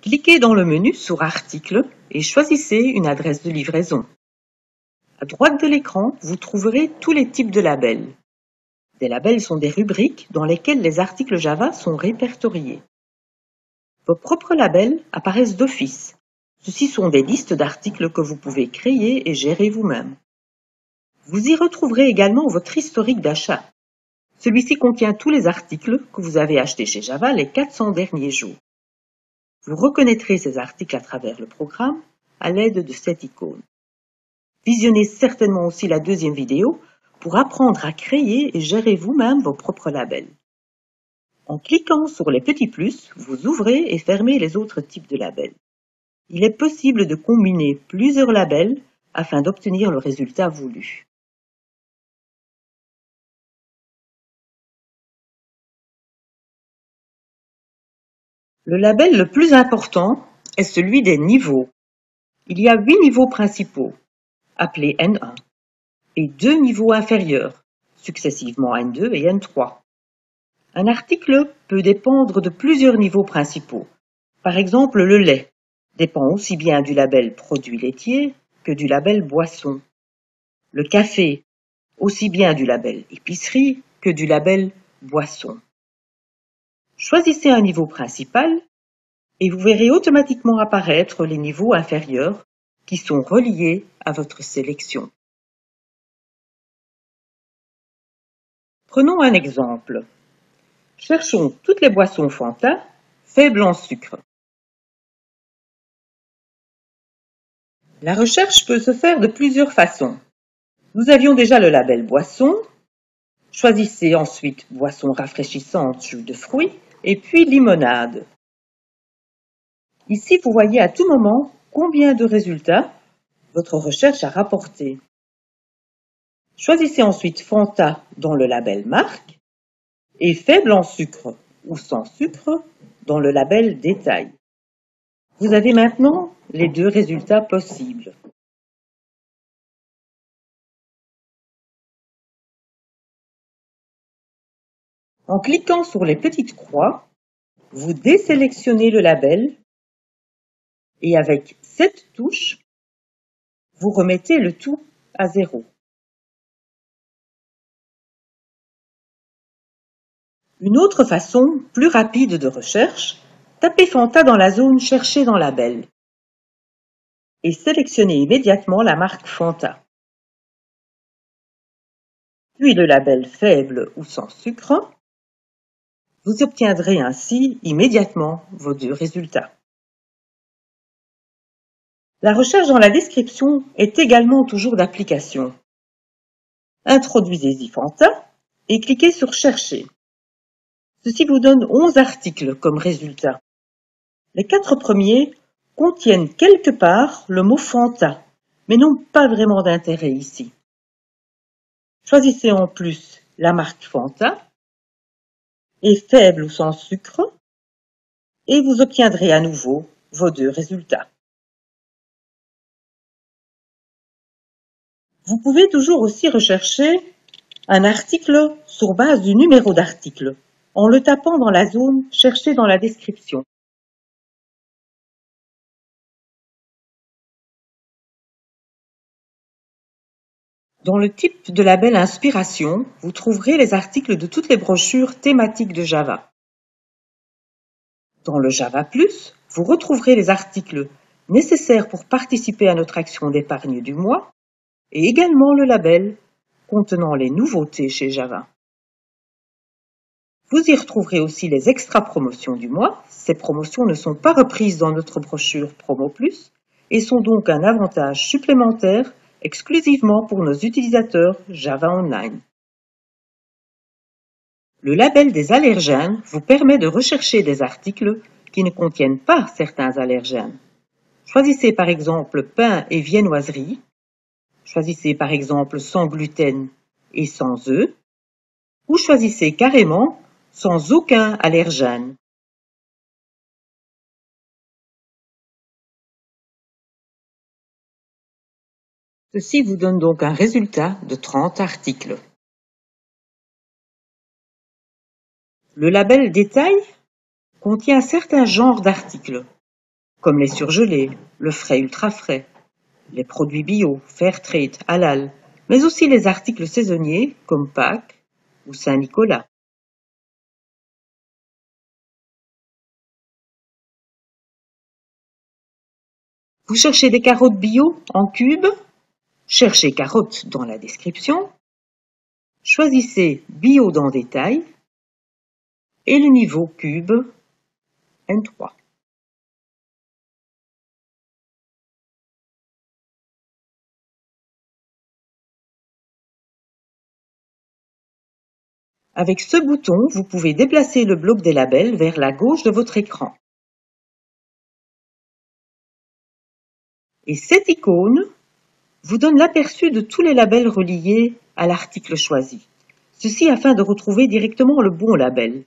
Cliquez dans le menu sur Articles et choisissez une adresse de livraison. À droite de l'écran, vous trouverez tous les types de labels. Des labels sont des rubriques dans lesquelles les articles Java sont répertoriés. Vos propres labels apparaissent d'office. Ceux-ci sont des listes d'articles que vous pouvez créer et gérer vous-même. Vous y retrouverez également votre historique d'achat. Celui-ci contient tous les articles que vous avez achetés chez Java les 400 derniers jours. Vous reconnaîtrez ces articles à travers le programme à l'aide de cette icône. Visionnez certainement aussi la deuxième vidéo pour apprendre à créer et gérer vous-même vos propres labels. En cliquant sur les petits plus, vous ouvrez et fermez les autres types de labels. Il est possible de combiner plusieurs labels afin d'obtenir le résultat voulu. Le label le plus important est celui des niveaux. Il y a 8 niveaux principaux, appelés N1, et 2 niveaux inférieurs, successivement N2 et N3. Un article peut dépendre de plusieurs niveaux principaux. Par exemple, le lait dépend aussi bien du label produit laitier que du label boisson. Le café, aussi bien du label épicerie que du label boisson. Choisissez un niveau principal et vous verrez automatiquement apparaître les niveaux inférieurs qui sont reliés à votre sélection. Prenons un exemple. Cherchons toutes les boissons Fanta faibles en sucre. La recherche peut se faire de plusieurs façons. Nous avions déjà le label boisson. Choisissez ensuite boisson rafraîchissante, jus de fruits, et puis limonade. Ici, vous voyez à tout moment combien de résultats votre recherche a rapporté. Choisissez ensuite Fanta dans le label marque et faible en sucre ou sans sucre dans le label détail. Vous avez maintenant les deux résultats possibles. En cliquant sur les petites croix, vous désélectionnez le label et avec cette touche, vous remettez le tout à 0. Une autre façon, plus rapide de recherche, tapez Fanta dans la zone Chercher dans label et sélectionnez immédiatement la marque Fanta. Puis le label faible ou sans sucre. Vous obtiendrez ainsi immédiatement vos deux résultats. La recherche dans la description est également toujours d'application. Introduisez-y Fanta et cliquez sur Chercher. Ceci vous donne 11 articles comme résultat. Les 4 premiers contiennent quelque part le mot Fanta, mais n'ont pas vraiment d'intérêt ici. Choisissez en plus la marque Fanta et faible ou sans sucre et vous obtiendrez à nouveau vos deux résultats. Vous pouvez toujours aussi rechercher un article sur base du numéro d'article en le tapant dans la zone « Chercher dans la description ». Dans le type de label Inspiration, vous trouverez les articles de toutes les brochures thématiques de Java. Dans le Java+, vous retrouverez les articles nécessaires pour participer à notre action d'épargne du mois et également le label contenant les nouveautés chez Java. Vous y retrouverez aussi les extra promotions du mois. Ces promotions ne sont pas reprises dans notre brochure Promo Plus et sont donc un avantage supplémentaire exclusivement pour nos utilisateurs Java Online. Le label des allergènes vous permet de rechercher des articles qui ne contiennent pas certains allergènes. Choisissez par exemple pain et viennoiserie. Choisissez par exemple sans gluten et sans œufs. Ou choisissez carrément sans aucun allergène. Ceci vous donne donc un résultat de 30 articles. Le label détail contient certains genres d'articles. comme les surgelés, le frais ultra frais, les produits bio, Fairtrade, halal, mais aussi les articles saisonniers comme Pâques ou Saint-Nicolas. Vous cherchez des carottes bio en cubes? Cherchez carottes dans la description. Choisissez bio dans détail et le niveau cube N3. Avec ce bouton, vous pouvez déplacer le bloc des labels vers la gauche de votre écran. Et cette icône vous donne l'aperçu de tous les labels reliés à l'article choisi. Ceci afin de retrouver directement le bon label.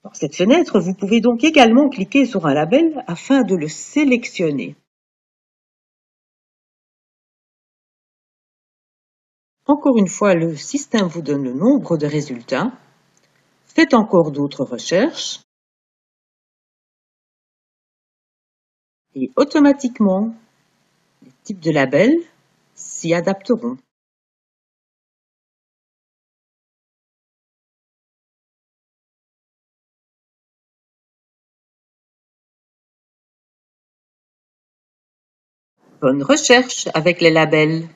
Dans cette fenêtre, vous pouvez donc également cliquer sur un label afin de le sélectionner. Encore une fois, le système vous donne le nombre de résultats. Faites encore d'autres recherches et automatiquement, les types de labels s'y adapteront. Bonne recherche avec les labels!